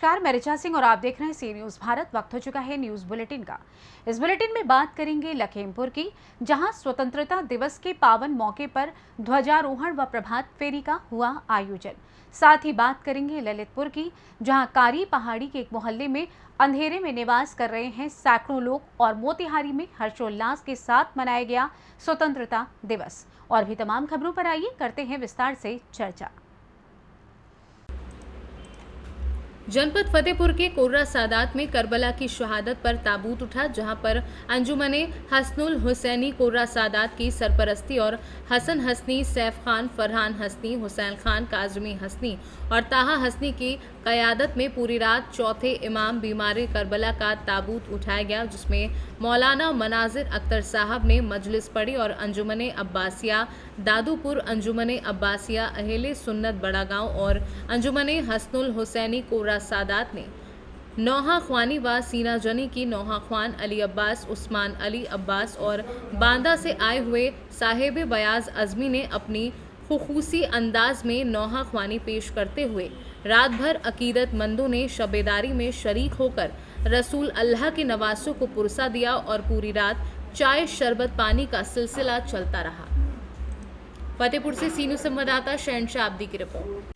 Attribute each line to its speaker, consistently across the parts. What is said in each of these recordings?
Speaker 1: नमस्कार, मैं ऋचा सिंह और आप देख रहे हैं सी न्यूज भारत। वक्त हो चुका है न्यूज बुलेटिन का। इस बुलेटिन में बात करेंगे लखीमपुर की, जहां स्वतंत्रता दिवस के पावन मौके पर ध्वजारोहण व प्रभात फेरी का हुआ आयोजन। साथ ही बात करेंगे ललितपुर की, जहां कारी पहाड़ी के एक मोहल्ले में अंधेरे में निवास कर रहे हैं सैकड़ों लोग और मोतिहारी में हर्षोल्लास के साथ मनाया गया स्वतंत्रता दिवस। और भी तमाम खबरों पर आइए करते हैं विस्तार से चर्चा।
Speaker 2: जनपद फतेहपुर के कोर्रा सादात में करबला की शहादत पर ताबूत उठा, जहां पर अंजुमने हसनुल हुसैनी कोर्रा सादात की सरपरस्ती और हसन हसनी, सैफ खान, फरहान हसनी, हुसैन खान, काजमी हसनी और ताहा हसनी की क़यादत में पूरी रात चौथे इमाम बीमार करबला का ताबूत उठाया गया, जिसमें मौलाना मनाजिर अख्तर साहब ने मजलिस पढ़ी और अंजुमने अब्बासिया दादूपुर, अंजुमने अब्बासिया अहेले सुन्नत बड़ा गांव और अंजुमने हसनुल हुसैनी कोर्रा सादात ने नौहा ख्वानी व सीना जनी की नौहा ख्वान अली अब्बास, उस्मान अली अब्बास और बांदा से आए हुए साहेब बयाज अज़मी ने अपनी खुसूसी अंदाज में नौहा ख्वानी पेश करते हुए रात भर अकीदतमंदों ने शबेदारी में शरीक होकर रसूल अल्लाह के नवासों को पुरसा दिया और पूरी रात चाय शरबत पानी का सिलसिला चलता रहा। फतेहपुर से सीनू संवाददाता शहनशाह अब्दी की report.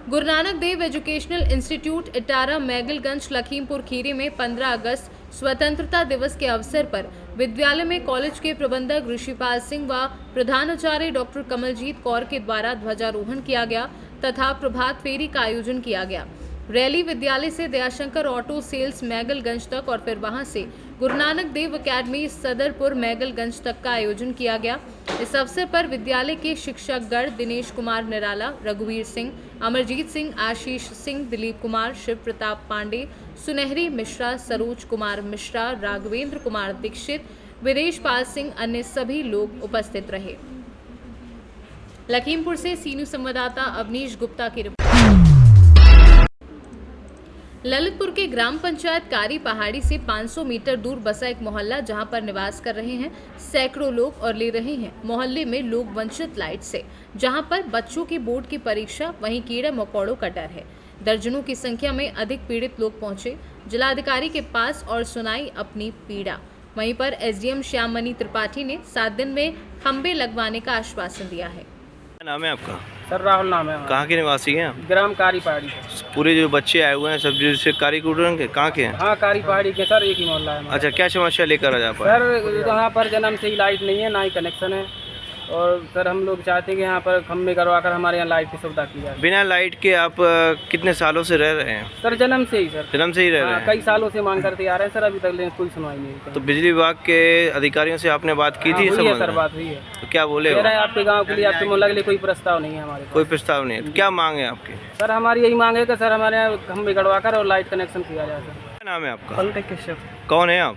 Speaker 2: Guru Nanak Dev educational institute इटारा Maigalganj Lakhimpur Kheri में 15 अगस्त स्वतंत्रता दिवस के अवसर पर विद्यालय में कॉलेज के प्रबंधक ऋषिपाल सिंह व प्रधानाचार्य डॉक्टर कमलजीत कौर के द्वारा ध्वजारोहण किया गया तथा प्रभात फेरी का आयोजन किया गया। रैली विद्यालय से दयाशंकर ऑटो सेल्स मैगलगंज तक और फिर वहां से गुरु नानक देव अकेडमी सदरपुर मैगलगंज तक का आयोजन किया गया। इस अवसर पर विद्यालय के शिक्षकगण दिनेश कुमार निराला, रघुवीर सिंह, अमरजीत सिंह, आशीष सिंह, दिलीप कुमार, शिव प्रताप पांडे, सुनहरी मिश्रा, सरोज कुमार मिश्रा, राघवेंद्र कुमार दीक्षित, विदेश पाल सिंह, अन्य सभी लोग उपस्थित रहे। लखीमपुर से सीनू संवाददाता अवनीश गुप्ता की रिपोर्ट। ललितपुर के ग्राम पंचायत कारी पहाड़ी से 500 मीटर दूर बसा एक मोहल्ला, जहां पर निवास कर रहे हैं सैकड़ों लोग और ले रहे हैं मोहल्ले में लोग वंचित लाइट से, जहां पर बच्चों की बोर्ड की परीक्षा, वहीं कीड़े मकोड़ों का डर है। दर्जनों की संख्या में अधिक पीड़ित लोग पहुंचे जिलाधिकारी के पास और सुनाई अपनी पीड़ा। वहीं पर एसडीएम श्याममणि त्रिपाठी ने 7 दिन में खंबे लगवाने का आश्वासन दिया है।
Speaker 3: क्या नाम है आपका?
Speaker 4: सर राहुल नाम है।
Speaker 3: कहाँ के निवासी हैं आप?
Speaker 4: ग्राम कारी पहाड़ी।
Speaker 3: पूरे जो बच्चे आए हुए हैं सब जैसे कारी कुटुरन के कहाँ के हैं?
Speaker 4: हाँ, कारी पहाड़ी के सर, एक ही मोहल्ला है।
Speaker 3: अच्छा, क्या समस्या लेकर आ जा पाए?
Speaker 4: सर यहाँ पर जन्म से ही लाइट नहीं है, ना ही कनेक्शन है, और सर हम लोग चाहते हैं कि यहाँ पर खम्भे करवाकर हमारे यहाँ लाइट की सुविधा की जाए।
Speaker 3: बिना लाइट के आप कितने सालों से रह रहे हैं?
Speaker 4: सर जन्म से ही सर।
Speaker 3: जन्म से ही रह रहे हैं?
Speaker 4: कई सालों से मांग करते आ रहे हैं सर, अभी तक कोई सुनवाई नहीं है।
Speaker 3: तो बिजली विभाग के अधिकारियों से आपने बात की थी?
Speaker 4: सर बात हुई है।
Speaker 3: तो क्या बोले?
Speaker 4: कह रहे हैं आपके गाँव के लिए, आपके मोहल्ले के लिए कोई प्रस्ताव नहीं है हमारे।
Speaker 3: कोई प्रस्ताव नहीं है? तो क्या मांग है आपकी?
Speaker 4: सर हमारी यही मांग है कि सर हमारे यहाँ खम्भे करवाकर और लाइट कनेक्शन किया जाए। सर
Speaker 3: क्या नाम है आपका?
Speaker 4: पंकज कश्यप।
Speaker 3: कौन है आप?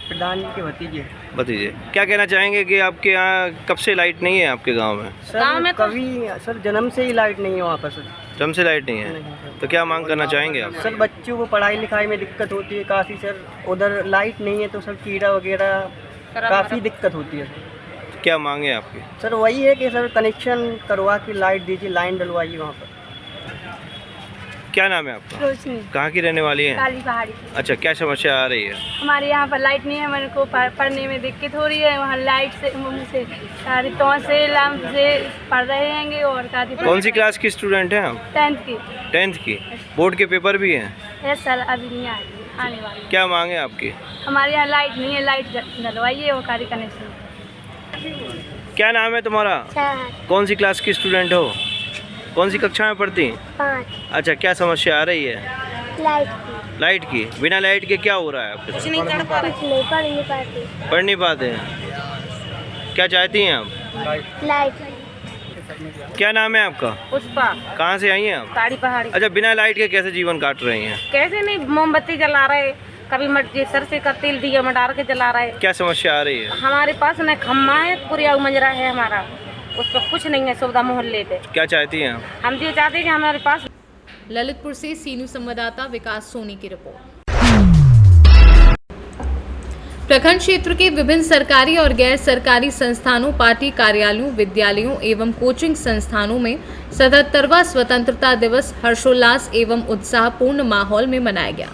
Speaker 4: प्रधान के भतीजे।
Speaker 3: भतीजे। क्या कहना चाहेंगे कि आपके यहाँ कब से लाइट नहीं है आपके गाँव में?
Speaker 4: सर कभी सर जन्म से ही लाइट नहीं है वहाँ पर सर।
Speaker 3: जन्म से लाइट नहीं है? तो क्या मांग करना चाहेंगे आप?
Speaker 4: सर बच्चों को पढ़ाई लिखाई में दिक्कत होती है काफ़ी सर, उधर लाइट नहीं है तो सर कीड़ा वगैरह काफ़ी दिक्कत होती है।
Speaker 3: क्या मांग है आपकी?
Speaker 4: सर वही है कि सर कनेक्शन करवा के लाइट दीजिए, लाइन डलवाइए वहाँ पर।
Speaker 3: क्या नाम है आपका?
Speaker 5: रोशनी।
Speaker 3: कहाँ की रहने वाली है?
Speaker 5: काली पहाड़ी।
Speaker 3: अच्छा, क्या समस्या आ रही है?
Speaker 5: हमारे यहाँ पर लाइट नहीं है, मेरे को पढ़ने में दिक्कत हो रही है। वहाँ लाइट से सारे तो से लैंप से पढ़ रहे हैं और काफ़ी।
Speaker 3: कौन सी क्लास की स्टूडेंट हैं आप?
Speaker 5: 10th की।
Speaker 3: 10th की। बोर्ड के पेपर भी हैं?
Speaker 5: यस सर, अभी नहीं आने वाले।
Speaker 3: क्या मांग है आपकी?
Speaker 5: हमारे यहाँ लाइट नहीं है, लाइट डलवाइए और कारी कनेक्शन।
Speaker 3: क्या नाम है तुम्हारा? कौन सी क्लास की स्टूडेंट हो? कौन सी कक्षा में पढ़ती?
Speaker 5: 5।
Speaker 3: अच्छा, क्या समस्या आ रही है?
Speaker 5: लाइट की।
Speaker 3: लाइट की। बिना लाइट के क्या हो रहा है आपके?
Speaker 5: कुछ नहीं पढ़ नहीं पाते।
Speaker 3: पढ़ नहीं पाते हैं? क्या चाहती हैं आप?
Speaker 5: लाइट।
Speaker 3: क्या नाम है आपका?
Speaker 6: पुष्पा।
Speaker 3: कहाँ से आई हैं आप?
Speaker 6: कारी पहाड़ी।
Speaker 3: अच्छा, बिना लाइट के कैसे जीवन काट रही हैं?
Speaker 6: कैसे नहीं, मोमबत्ती जला रहे, कभी सर से का तेल दिया में डाल के जला रहे।
Speaker 3: क्या समस्या आ रही है?
Speaker 6: हमारे पास न खम्मा है, पूरी मंजरा है हमारा, उस पर कुछ नहीं है सुविधा मोहल्ले पे।
Speaker 3: क्या चाहती हैं आप?
Speaker 6: हम ये चाहते हैं कि हमारे पास।
Speaker 2: ललितपुर से सीनू संवाददाता विकास सोनी की रिपोर्ट। प्रखंड क्षेत्र के विभिन्न सरकारी और गैर सरकारी संस्थानों, पार्टी कार्यालयों, विद्यालयों एवं कोचिंग संस्थानों में 77वां स्वतंत्रता दिवस हर्षोल्लास एवं उत्साहपूर्ण माहौल में मनाया गया।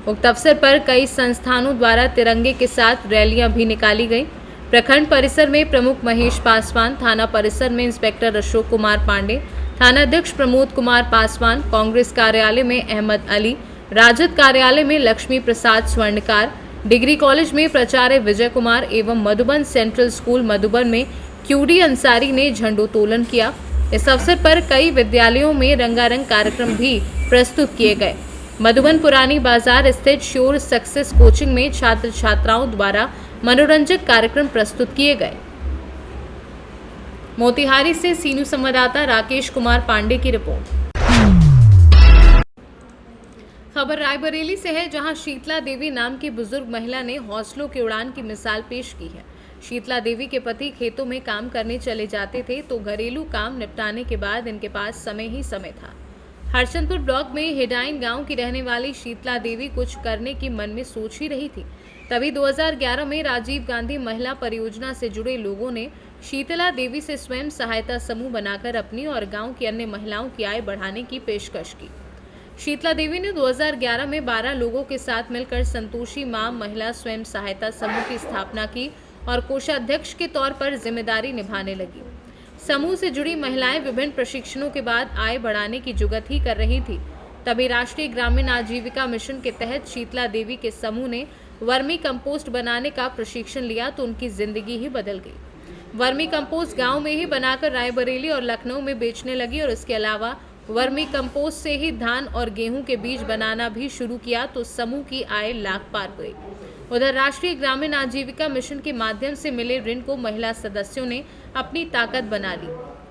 Speaker 2: उक्त अवसर पर कई संस्थानों द्वारा तिरंगे के साथ रैलियां भी निकाली गई। प्रखंड परिसर में प्रमुख महेश पासवान, थाना परिसर में इंस्पेक्टर अशोक कुमार पांडे, थानाध्यक्ष प्रमोद कुमार पासवान, कांग्रेस कार्यालय में अहमद अली, राजद कार्यालय में लक्ष्मी प्रसाद स्वर्णकार, डिग्री कॉलेज में प्राचार्य विजय कुमार एवं मधुबन सेंट्रल स्कूल मधुबन में क्यूडी अंसारी ने झंडोत्तोलन किया। इस अवसर पर कई विद्यालयों में रंगारंग कार्यक्रम भी प्रस्तुत किए गए। मधुबन पुरानी बाजार स्थित श्योर सक्सेस कोचिंग में छात्र छात्राओं द्वारा मनोरंजक कार्यक्रम प्रस्तुत किए गए। मोतिहारी से सीनू संवाददाता राकेश कुमार पांडे की रिपोर्ट। खबर रायबरेली से है, जहां शीतला देवी नाम की बुजुर्ग महिला ने हौसलों की उड़ान की मिसाल पेश की है। शीतला देवी के पति खेतों में काम करने चले जाते थे, तो घरेलू काम निपटाने के बाद इनके पास समय ही समय था। हरचंदपुर ब्लॉक में हिडाइन गांव की रहने वाली शीतला देवी कुछ करने की मन में सोच ही रही थी। तभी 2011 में राजीव गांधी महिला परियोजना से जुड़े लोगों ने शीतला देवी से स्वयं सहायता समूह बनाकर अपनी और गांव की अन्य महिलाओं की आय बढ़ाने की पेशकश की। शीतला देवी ने 2011 में 12 लोगों के साथ मिलकर संतोषी मां महिला स्वयं सहायता समूह की स्थापना की और कोषाध्यक्ष के तौर पर जिम्मेदारी निभाने लगी। समूह से जुड़ी महिलाएं विभिन्न प्रशिक्षणों के बाद आय बढ़ाने की जुगत ही कर रही थी। तभी राष्ट्रीय ग्रामीण आजीविका मिशन के तहत शीतला देवी के समूह ने वर्मी कंपोस्ट बनाने का प्रशिक्षण लिया, तो उनकी जिंदगी ही बदल गई। वर्मी कंपोस्ट गांव में ही बनाकर रायबरेली और लखनऊ में बेचने लगी और इसके अलावा वर्मी कंपोस्ट से ही धान और गेहूं के बीज बनाना भी शुरू किया, तो समूह की आय लाख पार गई। उधर राष्ट्रीय ग्रामीण आजीविका मिशन के माध्यम से मिले ऋण को महिला सदस्यों ने अपनी ताकत बना ली।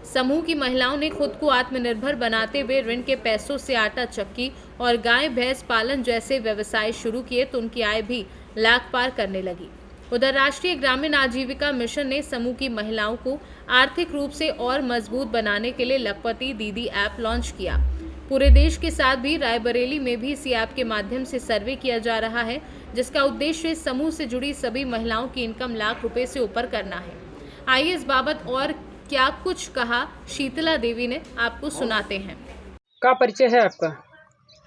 Speaker 2: समूह की महिलाओं ने खुद को आत्मनिर्भर बनाते हुए ऋण के पैसों से आटा चक्की और गाय भैंस पालन जैसे व्यवसाय शुरू किए, तो उनकी आय भी लाख पार करने लगी। उधर राष्ट्रीय ग्रामीण आजीविका मिशन ने समूह की महिलाओं को आर्थिक रूप से और मजबूत बनाने के लिए लखपति दीदी ऐप लॉन्च किया। पूरे देश के साथ भी रायबरेली में भी इसी ऐप के माध्यम से सर्वे किया जा रहा है, जिसका उद्देश्य समूह से जुड़ी सभी महिलाओं की इनकम लाख रुपए से ऊपर करना है। आइए इस बाबत और क्या कुछ कहा शीतला देवी ने, आपको सुनाते हैं।
Speaker 4: क्या परिचय है आपका?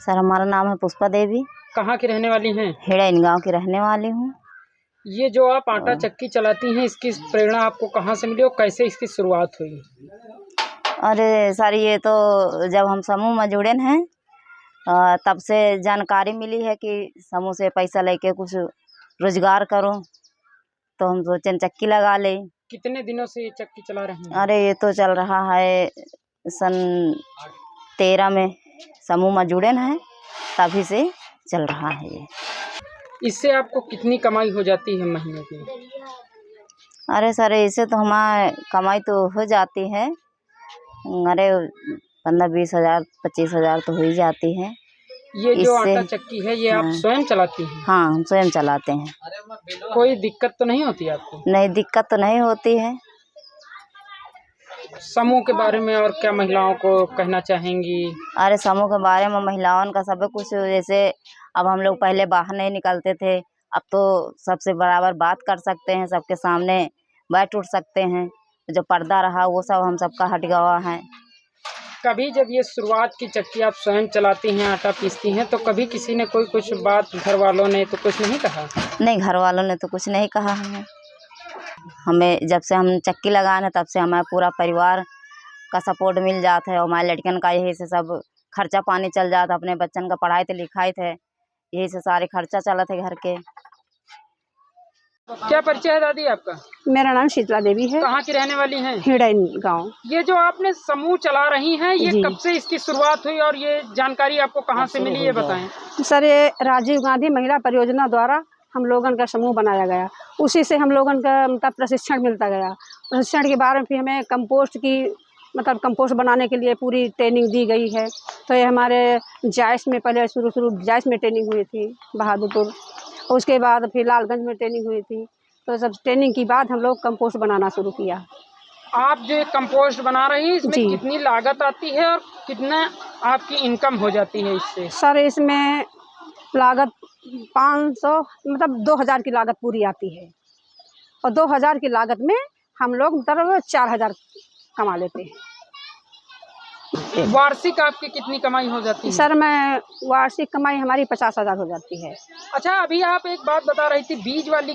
Speaker 7: सर, हमारा नाम है पुष्पा देवी।
Speaker 4: कहाँ की रहने वाली हैं?
Speaker 7: हिडाइन गांव की रहने वाली हूँ।
Speaker 4: ये जो आप आटा चक्की चलाती हैं, इसकी प्रेरणा आपको कहाँ से मिली और कैसे इसकी शुरुआत हुई?
Speaker 7: अरे सर, ये तो जब हम समूह में जुड़े हैं तब से जानकारी मिली है कि समूह से पैसा लेके कुछ रोजगार करो, तो हम सोचे चक्की लगा ले।
Speaker 4: कितने दिनों से ये चक्की चला रहे हैं?
Speaker 7: अरे ये तो चल रहा है सन 13 में समूह में जुड़े हैं, तभी से चल रहा है ये।
Speaker 4: इससे आपको कितनी कमाई हो जाती है महीने की?
Speaker 7: अरे सर, इससे तो हमारी कमाई तो हो जाती है, अरे 15-20 हज़ार 25 हज़ार तो हो ही जाती है।
Speaker 4: ये जो आटा चक्की है, ये आप स्वयं चलाती हैं?
Speaker 7: हाँ, हम स्वयं चलाते हैं।
Speaker 4: कोई दिक्कत तो नहीं होती आपको?
Speaker 7: नहीं, दिक्कत तो नहीं होती है।
Speaker 4: समूह के बारे में और क्या महिलाओं को कहना चाहेंगी?
Speaker 7: अरे समूह के बारे में महिलाओं का सब कुछ, जैसे अब हम लोग पहले बाहर नहीं निकलते थे, अब तो सबसे बराबर बात कर सकते हैं, सबके सामने बैठ उठ सकते हैं। जो पर्दा रहा वो सब हम सबका हट गया है।
Speaker 4: कभी जब ये शुरुआत की चक्की आप स्वयं चलाती हैं, आटा पीसती हैं, तो कभी किसी ने कोई कुछ बात, घर वालों ने तो कुछ नहीं कहा?
Speaker 7: नहीं, घर वालों ने तो कुछ नहीं कहा है। हमें जब से हम चक्की लगाए हैं तब से हमारे पूरा परिवार का सपोर्ट मिल जाता है और हमारे लड़कन का यही से सब खर्चा पानी चल जाता। अपने बच्चन का पढ़ाई थे लिखाई थे, यही से सारे खर्चा चला थे घर के।
Speaker 4: क्या परिचय है दादी आपका?
Speaker 8: मेरा नाम शीतला देवी है।
Speaker 4: कहाँ की रहने वाली हैं?
Speaker 8: हिडाइन गांव।
Speaker 4: ये जो आपने समूह चला रही हैं, ये कब से इसकी शुरुआत हुई और ये जानकारी आपको कहाँ से मिली, ये बताएं।
Speaker 8: सर, ये राजीव गांधी महिला परियोजना द्वारा हम लोगन का समूह बनाया गया, उसी से हम लोगन का मतलब प्रशिक्षण मिलता गया। प्रशिक्षण के बारे में फिर हमें कंपोस्ट की मतलब कंपोस्ट बनाने के लिए पूरी ट्रेनिंग दी गई है। तो ये हमारे जायस में पहले शुरू जायस में ट्रेनिंग हुई थी बहादुरपुर, उसके बाद फिर लालगंज में ट्रेनिंग हुई थी। तो सब ट्रेनिंग के बाद हम लोग कंपोस्ट बनाना शुरू किया।
Speaker 4: आप जो कंपोस्ट बना रही हैं, इसमें कितनी लागत आती है और कितना आपकी इनकम हो जाती है इससे?
Speaker 8: सर, इसमें लागत 500 मतलब 2000 की लागत पूरी आती है, और 2000 की लागत में हम लोग मतलब 4000 कमा लेते हैं।
Speaker 9: वार्षिक आपकी कितनी कमाई हो जाती है?
Speaker 8: सर मैं वार्षिक कमाई हमारी 50,000 हो जाती है।
Speaker 9: अच्छा, अभी आप एक बात बता रही थी, बीज वाली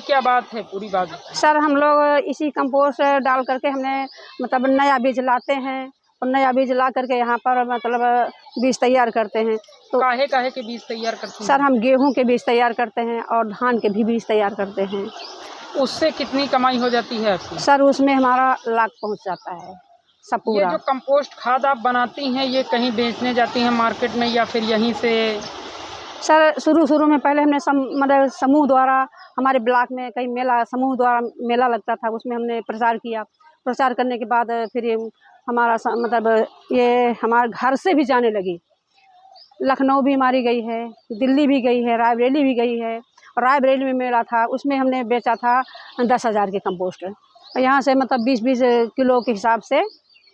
Speaker 9: क्या बात है, पूरी बात?
Speaker 8: सर हम लोग इसी कंपोस्ट डाल करके हमने मतलब नया बीज लाते हैं, और नया बीज ला करके यहाँ पर मतलब बीज तैयार करते हैं। तो
Speaker 9: काहे के बीज तैयार करते हैं?
Speaker 8: सर हम गेहूं के बीज तैयार करते हैं और धान के भी बीज तैयार करते हैं।
Speaker 9: उससे कितनी कमाई हो जाती है आपकी?
Speaker 8: सर उसमें हमारा लाख पहुँच जाता है सब
Speaker 9: ये
Speaker 8: पूरा।
Speaker 9: जो कंपोस्ट खाद आप बनाती हैं, ये कहीं बेचने जाती हैं मार्केट में या फिर यहीं से?
Speaker 8: सर शुरू में पहले हमने मतलब समूह द्वारा हमारे ब्लॉक में कई समूह द्वारा मेला लगता था, उसमें हमने प्रचार किया। प्रचार करने के बाद फिर ये हमारा मतलब ये हमारे घर से भी जाने लगी। लखनऊ भी हमारी गई है, दिल्ली भी गई है, रायबरेली भी गई है, और रायबरेली में मेला था, उसमें हमने बेचा था 10,000 के कंपोस्ट। और यहाँ से मतलब 20-20 किलो के हिसाब से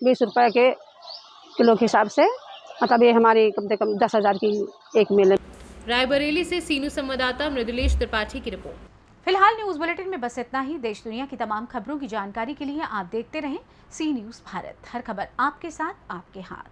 Speaker 8: 20 रुपए के किलो के हिसाब से मतलब ये हमारी कम से कम 10,000 की एक मेले।
Speaker 2: रायबरेली से सीनू संवाददाता मृदुलेश त्रिपाठी की रिपोर्ट।
Speaker 1: फिलहाल न्यूज बुलेटिन में बस इतना ही। देश दुनिया की तमाम खबरों की जानकारी के लिए आप देखते रहें सी न्यूज़ भारत। हर खबर आपके साथ, आपके हाथ।